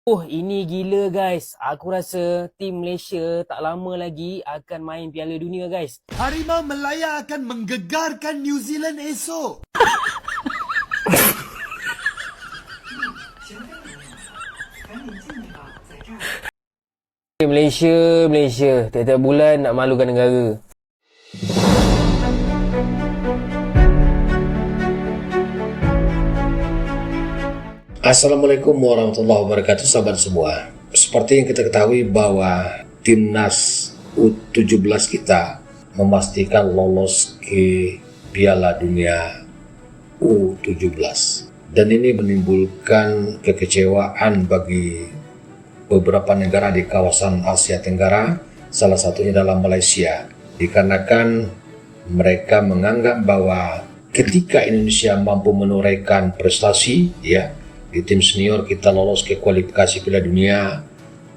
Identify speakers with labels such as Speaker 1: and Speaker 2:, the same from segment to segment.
Speaker 1: Ini gila guys. Aku rasa tim Malaysia tak lama lagi akan main Piala Dunia guys.
Speaker 2: Harimau Melaya akan menggegarkan New Zealand esok.
Speaker 1: Malaysia, tiap-tiap bulan nak malukan negara.
Speaker 3: Assalamualaikum warahmatullahi wabarakatuh, sahabat semua. Seperti yang kita ketahui bahwa timnas U17 kita memastikan lolos ke Piala Dunia U17. Dan ini menimbulkan kekecewaan bagi beberapa negara di kawasan Asia Tenggara, salah satunya dalam Malaysia. Dikarenakan mereka menganggap bahwa ketika Indonesia mampu menorehkan prestasi, di tim senior kita lolos ke kualifikasi Piala Dunia,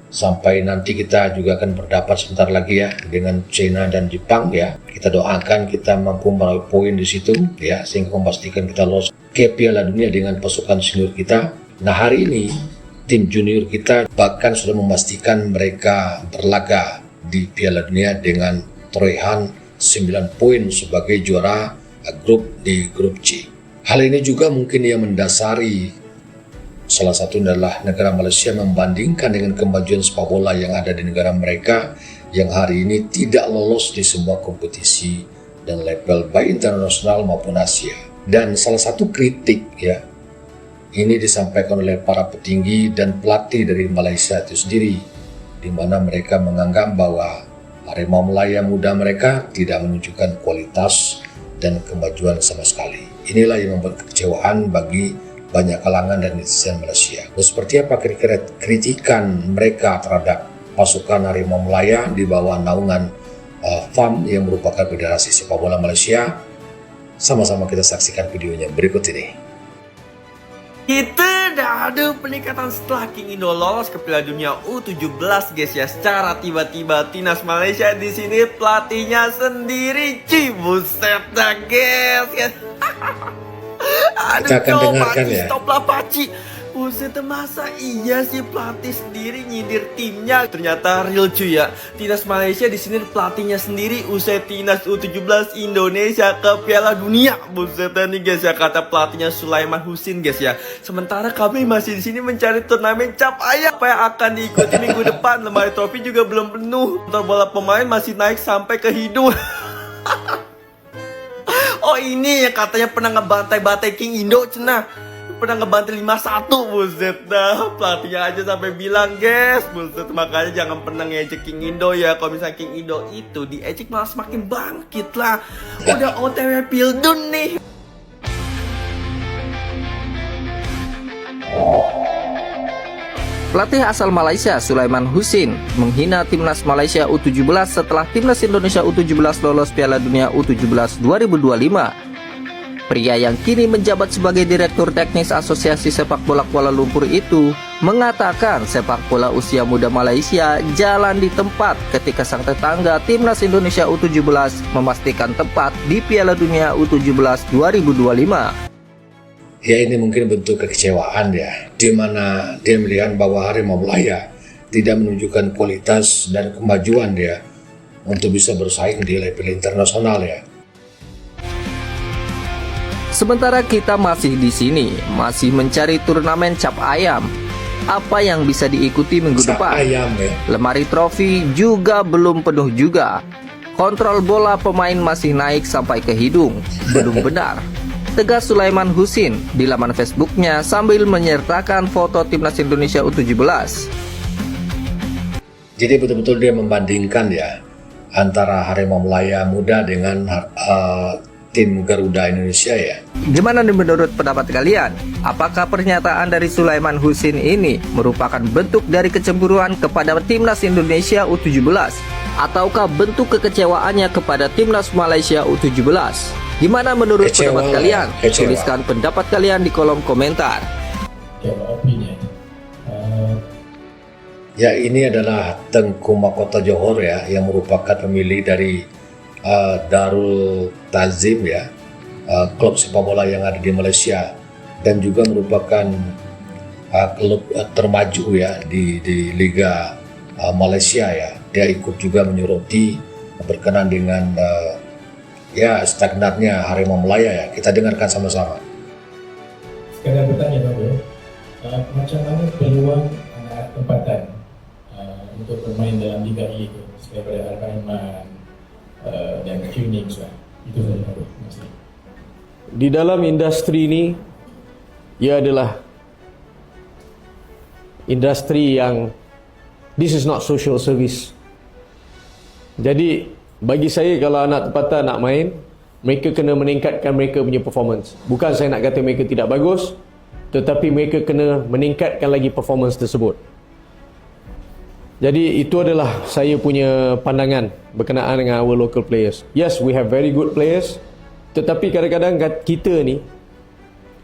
Speaker 3: sampai nanti kita juga akan berdapat sebentar lagi dengan China dan Jepang Kita doakan kita mampu meraih poin di situ sehingga memastikan kita lolos ke Piala Dunia dengan pasukan senior kita. Nah, hari ini tim junior kita bahkan sudah memastikan mereka berlaga di Piala Dunia dengan torehan 9 poin sebagai juara grup di grup C. Hal ini juga mungkin yang mendasari salah satu adalah negara Malaysia membandingkan dengan kemajuan sepak bola yang ada di negara mereka yang hari ini tidak lolos di semua kompetisi dan level baik internasional maupun Asia. Dan salah satu kritik ini disampaikan oleh para petinggi dan pelatih dari Malaysia itu sendiri, di mana mereka menganggap bahwa Harimau Melaya muda mereka tidak menunjukkan kualitas dan kemajuan sama sekali. Inilah yang membuat kekecewaan bagi banyak kalangan dan netizen Malaysia. Dan seperti apa kira-kira kritikan mereka terhadap pasukan Harimau Melaya di bawah naungan FAM yang merupakan Federasi Sepak Bola Malaysia? Sama-sama kita saksikan videonya berikut ini.
Speaker 4: Kita dah ada peningkatan setelah King Indo lolos ke Piala Dunia U17 guys ya. Secara tiba-tiba timnas Malaysia di sini pelatihnya sendiri. Buset dah guys ya.
Speaker 3: Kita akan dengarkan ya.
Speaker 4: Stop lah Paci. Buset, masa iya sih pelatih sendiri nyindir timnya? Ternyata real cuy ya. Timnas Malaysia di sini pelatihnya sendiri usai timnas U17 Indonesia ke Piala Dunia. Buset nih guys ya, kata pelatihnya Sulaiman Husin guys ya. Sementara kami masih di sini mencari turnamen cap ayam apa yang akan diikuti minggu depan. Lemari trofi juga belum penuh. Motor bola pemain masih naik sampai ke hidung. Oh ini yang katanya pernah ngebantai-bantai King Indo cenah. Pernah ngebantai 5-1. Buset dah, pelatihnya aja sampai bilang guys. Buset, makanya jangan pernah ngejek King Indo ya. Kalau misalnya King Indo itu diejek malah semakin bangkit lah. Udah OTW Pildun nih.
Speaker 5: Pelatih asal Malaysia Sulaiman Husin menghina timnas Malaysia U17 setelah timnas Indonesia U17 lolos Piala Dunia U17 2025. Pria yang kini menjabat sebagai Direktur Teknis Asosiasi Sepak Bola Kuala Lumpur itu mengatakan sepak bola usia muda Malaysia jalan di tempat ketika sang tetangga timnas Indonesia U17 memastikan tempat di Piala Dunia U17 2025.
Speaker 3: Ya, ini mungkin bentuk kekecewaan di mana dia melihat bahwa Harimau Melaya tidak menunjukkan kualitas dan kemajuan untuk bisa bersaing di level internasional
Speaker 5: Sementara kita masih di sini, masih mencari turnamen cap ayam. Apa yang bisa diikuti minggu
Speaker 3: Cap
Speaker 5: depan?
Speaker 3: ayam
Speaker 5: Lemari trofi juga belum penuh juga. Kontrol bola pemain masih naik sampai ke hidung. Belum benar, tegas Sulaiman Husin di laman Facebooknya sambil menyertakan foto timnas Indonesia U17.
Speaker 3: Jadi betul-betul dia membandingkan antara Harimau Melaya muda dengan tim Garuda Indonesia
Speaker 5: Gimana nih menurut pendapat kalian? Apakah pernyataan dari Sulaiman Husin ini merupakan bentuk dari kecemburuan kepada timnas Indonesia U17? Ataukah bentuk kekecewaannya kepada timnas Malaysia U17? Gimana menurut pendapat kalian? Tuliskan pendapat kalian di kolom komentar.
Speaker 3: Ini adalah Tengku Mahkota Johor yang merupakan pemilik dari Darul Ta'zim klub sepak bola yang ada di Malaysia, dan juga merupakan klub termaju ya di Liga Malaysia ya. Dia ikut juga menyoroti berkenan dengan ya stagnatnya Harimau Melaya ya. Kita dengarkan sama-sama.
Speaker 6: Sekadar bertanya Bang, macam mana peluang anak tempatan untuk bermain dalam Liga E itu daripada Al-Rahman dan Phoenix lah. Itu saja Bang. Terima kasih.
Speaker 7: Di dalam industri ini, ia adalah industri yang this is not social service. Jadi bagi saya, kalau anak tempatan nak main, mereka kena meningkatkan mereka punya performance. Bukan saya nak kata mereka tidak bagus, tetapi mereka kena meningkatkan lagi performance tersebut. Jadi itu adalah saya punya pandangan berkenaan dengan our local players. Yes, we have very good players, tetapi kadang-kadang kita ni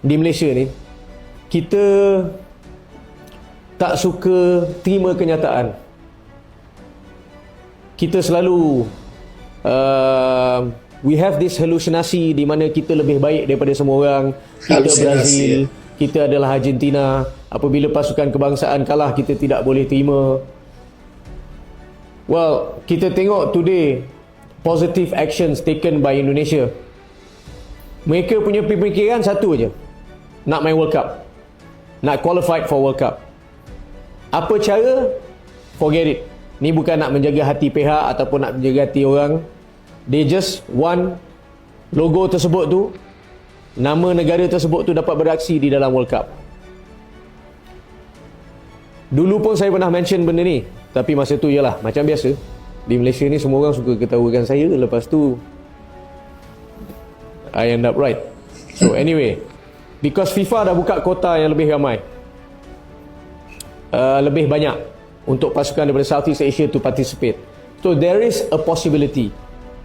Speaker 7: di Malaysia ni, kita tak suka terima kenyataan. Kita selalu we have this halusinasi di mana kita lebih baik daripada semua orang. Kita Brazil, kita adalah Argentina. Apabila pasukan kebangsaan kalah, kita tidak boleh terima. Well, kita tengok today positive actions taken by Indonesia. Mereka punya pemikiran satu aja, nak main World Cup, nak qualified for World Cup. Apa cara? Forget it. Ni bukan nak menjaga hati pihak ataupun nak menjaga hati orang. They just want logo tersebut tu, nama negara tersebut tu dapat beraksi di dalam World Cup. Dulu pun saya pernah mention benda ni, tapi masa tu ialah macam biasa. Di Malaysia ni semua orang suka ketawakan saya, lepas tu I end up right. So anyway, because FIFA dah buka kota yang lebih ramai, lebih banyak untuk pasukan daripada Southeast Asia to participate. So there is a possibility.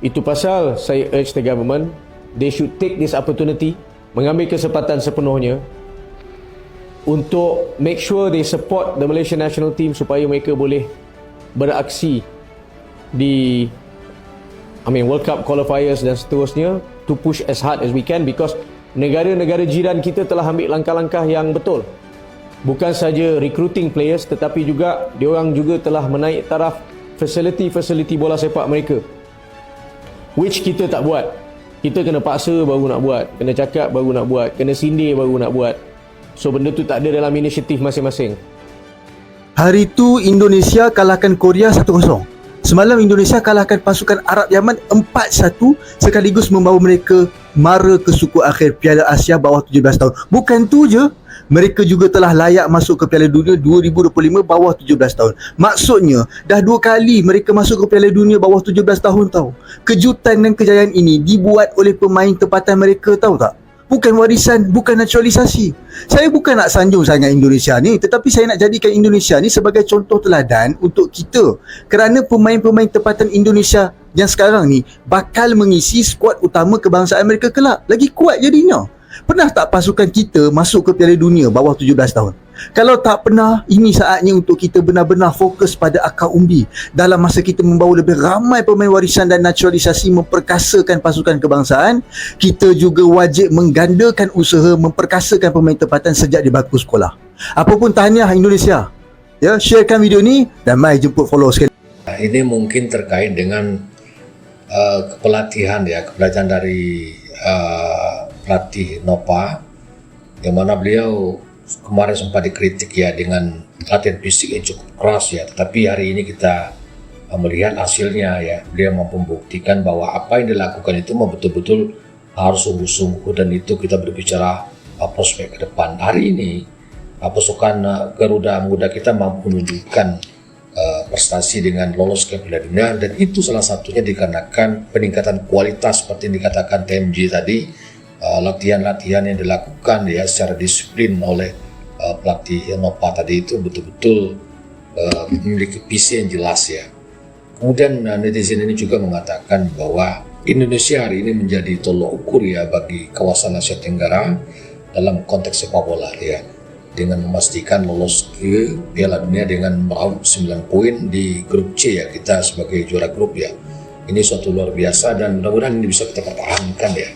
Speaker 7: Itu pasal saya urge the government, they should take this opportunity, mengambil kesempatan sepenuhnya untuk make sure they support the Malaysian national team supaya mereka boleh beraksi di World Cup qualifiers dan seterusnya, to push as hard as we can, because negara-negara jiran kita telah ambil langkah-langkah yang betul. Bukan saja recruiting players, tetapi juga diorang juga telah menaik taraf fasiliti bola sepak mereka, which kita tak buat. Kita kena paksa baru nak buat, kena cakap baru nak buat, kena sindir baru nak buat. So benda tu tak ada dalam inisiatif masing-masing.
Speaker 2: Hari tu Indonesia kalahkan Korea 1-0. Semalam Indonesia kalahkan pasukan Arab Yaman 4-1, sekaligus membawa mereka mara ke suku akhir Piala Asia bawah 17 tahun. Bukan tu je, mereka juga telah layak masuk ke Piala Dunia 2025 bawah 17 tahun. Maksudnya, dah 2 kali mereka masuk ke Piala Dunia bawah 17 tahun tau. Kejutan dan kejayaan ini dibuat oleh pemain tempatan mereka, tahu tak? Bukan warisan, bukan naturalisasi. Saya bukan nak sanjung sangat Indonesia ni, tetapi saya nak jadikan Indonesia ni sebagai contoh teladan untuk kita. Kerana pemain-pemain tempatan Indonesia yang sekarang ni bakal mengisi skuad utama kebangsaan mereka kelak. Lagi kuat jadinya. Pernah tak pasukan kita masuk ke Piala Dunia bawah 17 tahun? Kalau tak pernah, ini saatnya untuk kita benar-benar fokus pada akar umbi. Dalam masa kita membawa lebih ramai pemain warisan dan naturalisasi memperkasakan pasukan kebangsaan, kita juga wajib menggandakan usaha memperkasakan pemain tempatan sejak di bangku sekolah. Apapun tahniah Indonesia. Ya, sharekan video ni dan mai jemput follow sekali.
Speaker 3: Ini mungkin terkait dengan kepelatihan dari pelatih Nopa, yang mana beliau kemarin sempat dikritik ya dengan latihan fisik yang cukup keras ya, tetapi hari ini kita melihat hasilnya ya, beliau mampu membuktikan bahwa apa yang dilakukan itu betul-betul harus sungguh-sungguh, dan itu kita berbicara prospek ke depan. Hari ini pasukan Garuda Muda kita mampu menunjukkan prestasi dengan lolos ke Piala Dunia, dan itu salah satunya dikarenakan peningkatan kualitas seperti yang dikatakan TMJ tadi. Latihan-latihan yang dilakukan ya secara disiplin oleh pelatih Nopa tadi itu betul-betul memiliki visi yang jelas ya. Kemudian netizen ini juga mengatakan bahwa Indonesia hari ini menjadi tolok ukur ya bagi kawasan Asia Tenggara dalam konteks sepak bola ya, dengan memastikan lolos ke Piala Dunia dengan meraup 9 poin di grup C ya, kita sebagai juara grup ya. Ini suatu luar biasa, dan mudah-mudahan ini bisa kita pertahankan ya.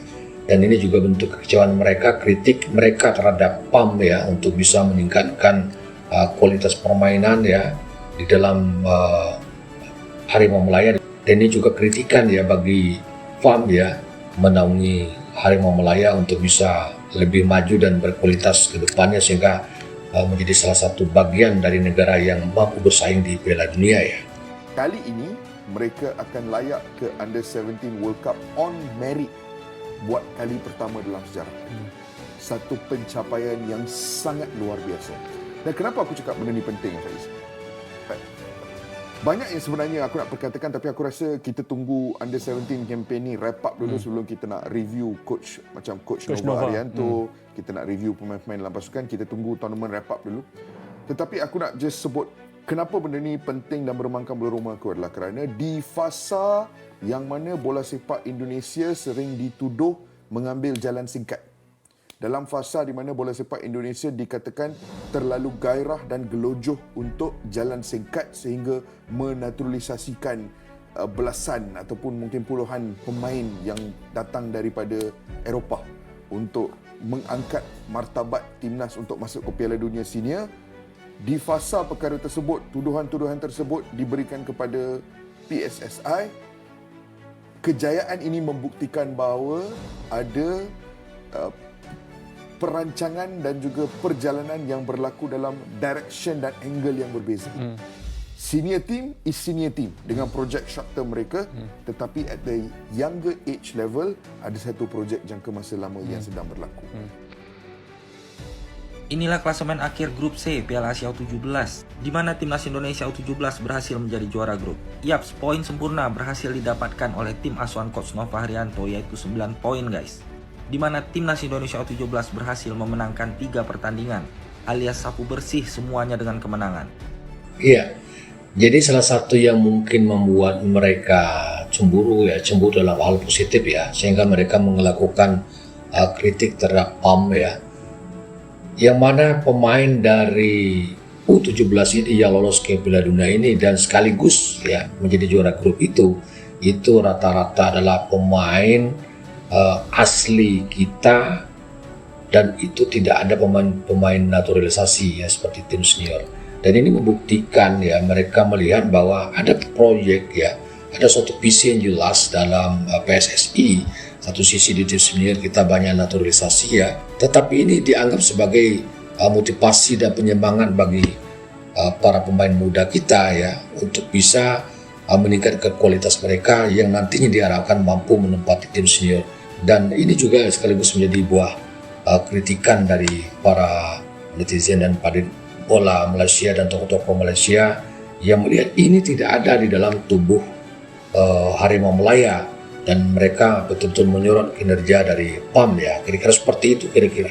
Speaker 3: Dan ini juga bentuk kekecewaan mereka, kritik mereka terhadap PAM ya, untuk bisa meningkatkan kualitas permainan ya di dalam Harimau Malaya. Dan ini juga kritikan ya bagi PAM ya, menaungi Harimau Malaya untuk bisa lebih maju dan berkualitas ke depannya, sehingga menjadi salah satu bagian dari negara yang mampu bersaing di Piala Dunia ya.
Speaker 8: Kali ini mereka akan layak ke Under 17 World Cup on merit buat kali pertama dalam sejarah. Satu pencapaian yang sangat luar biasa. Dan kenapa aku cakap benda ni penting, Faiz? Banyak yang sebenarnya aku nak perkatakan, tapi aku rasa kita tunggu Under 17 campaign ni wrap up dulu sebelum kita nak review coach macam Coach Nova Arianto, kita nak review pemain-pemain dalam pasukan, kita tunggu tournament wrap up dulu. Tetapi aku nak just sebut kenapa benda ni penting dan beremangkan bola rumah aku adalah kerana di fasa yang mana bola sepak Indonesia sering dituduh mengambil jalan singkat. Dalam fasa di mana bola sepak Indonesia dikatakan terlalu gairah dan gelojoh untuk jalan singkat sehingga menaturalisasikan belasan ataupun mungkin puluhan pemain yang datang daripada Eropah untuk mengangkat martabat timnas untuk masuk ke Piala Dunia Senior. Di fasa perkara tersebut, tuduhan-tuduhan tersebut diberikan kepada PSSI. Kejayaan ini membuktikan bahawa ada perancangan dan juga perjalanan yang berlaku dalam direction dan angle yang berbeza. Senior team is senior team dengan projek short term mereka, tetapi at the younger age level ada satu projek jangka masa lama yang sedang berlaku.
Speaker 5: Inilah klasemen akhir grup C Piala Asia U17, di mana timnas Indonesia U17 berhasil menjadi juara grup. Yaps, poin sempurna berhasil didapatkan oleh tim asuhan Coach Nova Arianto, yaitu 9 poin guys. Di mana timnas Indonesia U17 berhasil memenangkan 3 pertandingan, alias sapu bersih semuanya dengan kemenangan.
Speaker 3: Iya, jadi salah satu yang mungkin membuat mereka cemburu dalam hal positif ya, sehingga mereka melakukan kritik terhadap PAM ya, yang mana pemain dari U17 ini yang lolos ke Piala Dunia ini dan sekaligus ya menjadi juara grup itu rata-rata adalah pemain asli kita, dan itu tidak ada pemain naturalisasi ya seperti tim senior. Dan ini membuktikan ya mereka melihat bahwa ada proyek ya, ada suatu visi yang jelas dalam PSSI. Satu sisi di tim senior kita banyak naturalisasi ya, tetapi ini dianggap sebagai motivasi dan penyemangat bagi para pemain muda kita ya untuk bisa meningkatkan kualitas mereka yang nantinya diharapkan mampu menempati tim senior. Dan ini juga sekaligus menjadi buah kritikan dari para netizen dan pada bola Malaysia dan tokoh-tokoh Malaysia yang melihat ini tidak ada di dalam tubuh Harimau Malaya, dan mereka betul-betul menyorot kinerja dari PAM ya, kira-kira seperti itu kira-kira.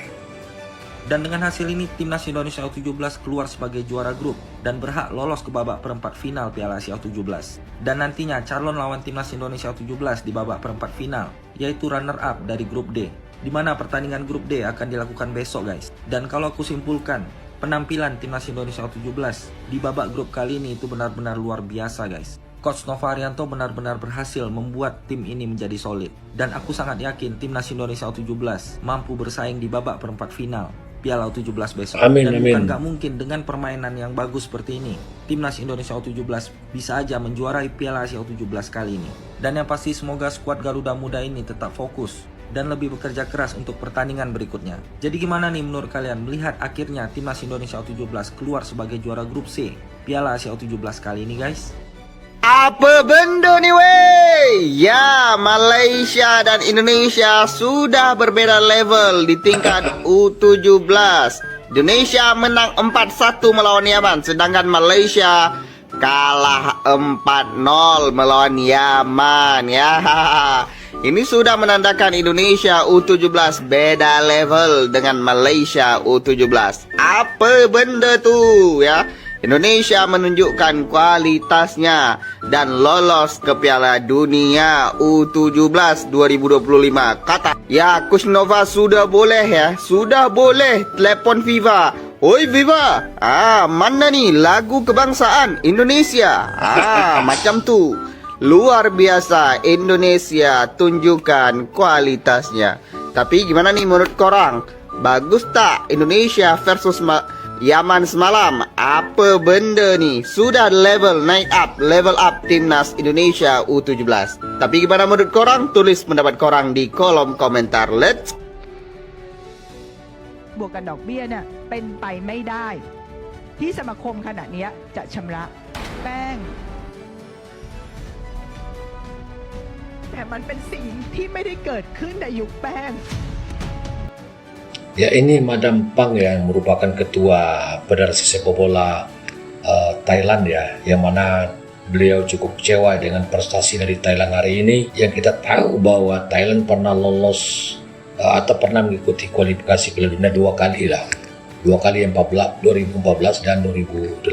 Speaker 5: Dan dengan hasil ini, timnas Indonesia U17 keluar sebagai juara grup dan berhak lolos ke babak perempat final Piala Asia U17. Dan nantinya calon lawan timnas Indonesia U17 di babak perempat final, yaitu runner-up dari grup D, di mana pertandingan grup D akan dilakukan besok guys. Dan kalau aku simpulkan, penampilan timnas Indonesia U17 di babak grup kali ini itu benar-benar luar biasa guys. Coach Nova Arianto benar-benar berhasil membuat tim ini menjadi solid. Dan aku sangat yakin timnas Indonesia U17 mampu bersaing di babak perempat final Piala U17 besok.
Speaker 3: Amin,
Speaker 5: dan
Speaker 3: amin.
Speaker 5: bukan gak mungkin dengan permainan yang bagus seperti ini, timnas Indonesia U17 bisa aja menjuarai Piala Asia U17 kali ini. Dan yang pasti semoga skuad Garuda Muda ini tetap fokus dan lebih bekerja keras untuk pertandingan berikutnya. Jadi gimana nih menurut kalian melihat akhirnya timnas Indonesia U17 keluar sebagai juara grup C Piala Asia U17 kali ini guys?
Speaker 9: Apa benda ni wey? Ya, Malaysia dan Indonesia sudah berbeza level di tingkat U17. Indonesia menang 4-1 melawan Yaman, sedangkan Malaysia kalah 4-0 melawan Yaman ya. Ini sudah menandakan Indonesia U17 beda level dengan Malaysia U17. Apa benda tu ya? Indonesia menunjukkan kualitasnya dan lolos ke Piala Dunia U17 2025. Kata, ya Coach Nova sudah boleh ya, sudah boleh telepon FIFA. Oi FIFA, mana ni lagu kebangsaan Indonesia? Macam tu. Luar biasa Indonesia tunjukkan kualitasnya. Tapi gimana nih menurut korang? Bagus tak Indonesia versus Yaman semalam? Apa benda nih? Sudah level up timnas Indonesia U17. Tapi gimana menurut korang? Tulis pendapat korang di kolom komentar. Let's
Speaker 10: บวกกับดอกเบี้ยเนี่ยเป็นไปไม่ได้ ที่สมาคมขณะนี้จะชำระแป้ง แต่มันเป็นสิ่งที่ไม่ได้เกิดขึ้นในยุคแป้ง
Speaker 3: Ya, ini Madam Pang yang merupakan ketua Federasi Sepak Bola Thailand ya, yang mana beliau cukup kecewa dengan prestasi dari Thailand hari ini. Yang kita tahu bahwa Thailand pernah lolos atau pernah mengikuti kualifikasi Piala Dunia 2 kali lah. 2 kali 2014 dan 2018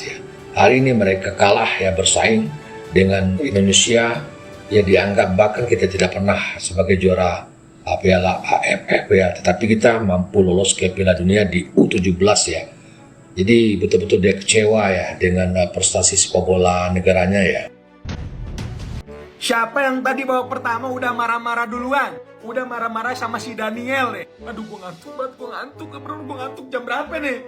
Speaker 3: ya. Hari ini mereka kalah ya, bersaing dengan Indonesia ya, dianggap bahkan kita tidak pernah sebagai juara Piala AFF ya, tetapi kita mampu lolos ke Piala Dunia di U17 ya. Jadi betul-betul dia kecewa ya dengan prestasi sepak bola negaranya ya.
Speaker 4: Siapa yang tadi babak pertama udah marah-marah duluan? Udah marah-marah sama si Daniel nih. Aduh, gue ngantuk banget, gue ngantuk jam berapa nih?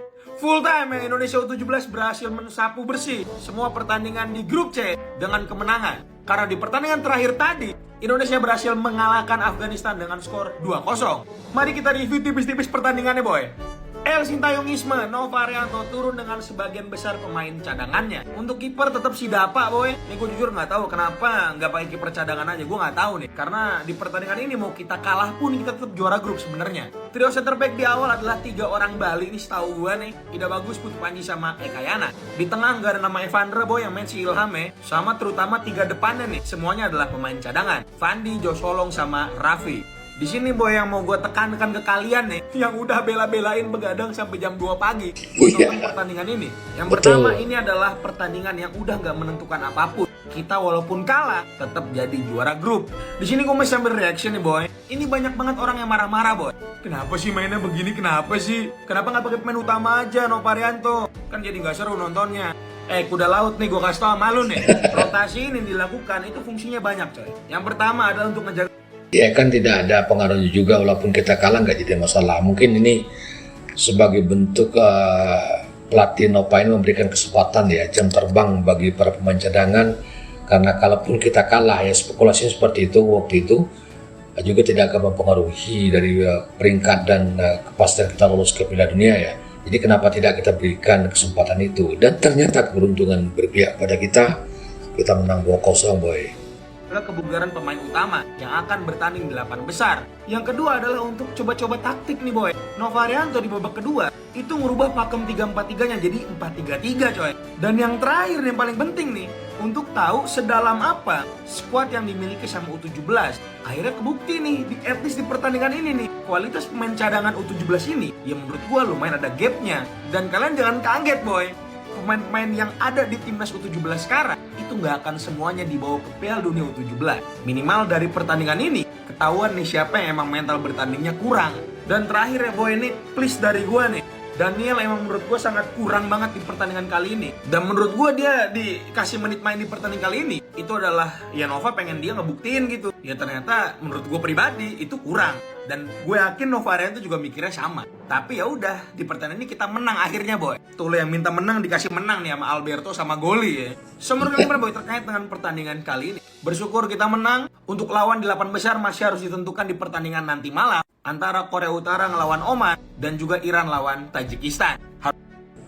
Speaker 4: Full time ya, Indonesia U17 berhasil mensapu bersih semua pertandingan di grup C dengan kemenangan. Karena di pertandingan terakhir tadi, Indonesia berhasil mengalahkan Afghanistan dengan skor 2-0. Mari kita review tipis-tipis pertandingannya, boy. El Sintayong Isma, Nova Arianto turun dengan sebagian besar pemain cadangannya. Untuk kiper tetap si Dapa, boy. Nih gue jujur nggak tahu kenapa nggak pakai kiper cadangan aja. Gue nggak tahu nih. Karena di pertandingan ini mau kita kalah pun kita tetap juara grup sebenarnya. Trio center back di awal adalah 3 orang Bali ini, setahu gue nih. Ida Bagus, Putu Panji sama Eka Yana. Di tengah nggak ada nama Evandra, boy, yang main si Ilham ya. Sama terutama 3 depannya nih, semuanya adalah pemain cadangan. Fandi, Josolong sama Raffi. Di sini, boy, yang mau gue tekankan ke kalian nih, yang udah bela-belain begadang sampai jam 2 pagi nonton pertandingan ini. Yang pertama, ini adalah pertandingan yang udah nggak menentukan apapun. Kita walaupun kalah, tetap jadi juara grup. Di sini gue masih sambil reaction nih, boy. Ini banyak banget orang yang marah-marah, boy. Kenapa sih mainnya begini? Kenapa sih? Kenapa nggak pakai pemain utama aja, Nova Arianto? Kan jadi nggak seru nontonnya. Kuda laut nih, gue kasih tau sama lu nih. Rotasi ini dilakukan, itu fungsinya banyak, coy. Yang pertama adalah untuk ngejaga.
Speaker 3: Ya kan tidak ada pengaruhnya juga, walaupun kita kalah nggak jadi masalah. Mungkin ini sebagai bentuk pelatih Nova ini memberikan kesempatan ya, jam terbang bagi para pemain cadangan. Karena kalaupun kita kalah ya, spekulasinya seperti itu waktu itu juga tidak akan mempengaruhi dari peringkat dan kepastian kita lolos ke Piala Dunia ya. Jadi kenapa tidak kita berikan kesempatan itu? Dan ternyata keberuntungan berpihak pada kita menang 2-0, boy.
Speaker 4: Kebugaran pemain utama yang akan bertanding 8 besar. Yang kedua adalah untuk coba-coba taktik nih, boy. Nova Arianto di babak kedua itu ngubah pakem 3-4-3-nya jadi 4-3-3, coy. Dan yang terakhir yang paling penting nih, untuk tahu sedalam apa skuad yang dimiliki sama U17. Akhirnya kebukti nih, at least di pertandingan ini nih, kualitas pemain cadangan U17 ini ya menurut gua lumayan ada gapnya. Dan kalian jangan kaget, boy. Pemain-pemain yang ada di timnas U17 sekarang itu nggak akan semuanya dibawa ke Piala Dunia U17. Minimal dari pertandingan ini ketahuan nih siapa yang emang mental bertandingnya kurang. Dan terakhir ya, boy, ini please dari gua nih, Daniel emang menurut gue sangat kurang banget di pertandingan kali ini. Dan menurut gue dia dikasih menit main di pertandingan kali ini itu adalah ya Nova pengen dia ngebuktiin gitu. Ya ternyata menurut gue pribadi itu kurang. Dan gue yakin Nova Arianto juga mikirnya sama. Tapi ya udah, di pertandingan ini kita menang akhirnya, boy. Tuh lo yang minta menang dikasih menang nih sama Alberto sama Goli ya. Menurut kalian, boy, terkait dengan pertandingan kali ini, bersyukur kita menang. Untuk lawan di 8 besar masih harus ditentukan di pertandingan nanti malam antara Korea Utara ngelawan Oman dan juga Iran lawan Tajikistan.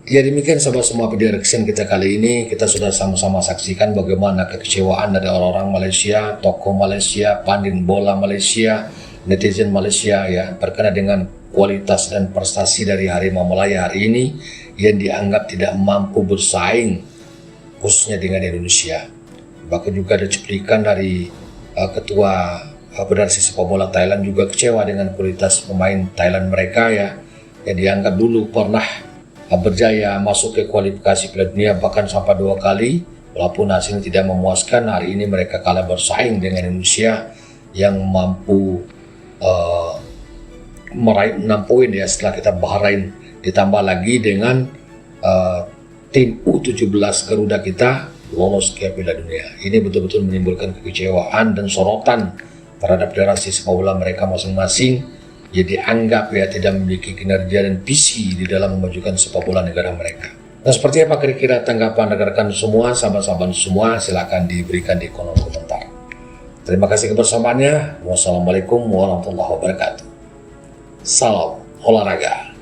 Speaker 3: Ya demikian sahabat semua video reaction kita kali ini. Kita sudah sama-sama saksikan bagaimana kekecewaan dari orang-orang Malaysia, tokoh Malaysia, pandit bola Malaysia, netizen Malaysia ya, berkenaan dengan kualitas dan prestasi dari Harimau Malaya hari ini yang dianggap tidak mampu bersaing khususnya dengan Indonesia. Bahkan juga ada cuplikan dari ketua Federasi Sepak Bola Thailand juga kecewa dengan kualitas pemain Thailand mereka ya, yang dianggap dulu pernah berjaya masuk ke kualifikasi Piala Dunia bahkan sampai 2 kali. Walaupun hasilnya tidak memuaskan, hari ini mereka kalah bersaing dengan Indonesia yang mampu meraih 6 poin ya setelah kita Bahrain, ditambah lagi dengan tim U17 Garuda kita lolos ke Piala Dunia. Ini betul-betul menimbulkan kekecewaan dan sorotan terhadap federasi sepak bola mereka masing-masing ya dianggap ya tidak memiliki kinerja dan visi di dalam memajukan sepak bola negara mereka. Nah, seperti apa kira-kira tanggapan rekan-rekan semua, sahabat-sahabat semua, silakan diberikan di kolom komentar. Terima kasih kebersamaannya. Wassalamualaikum warahmatullahi wabarakatuh. Salam olahraga.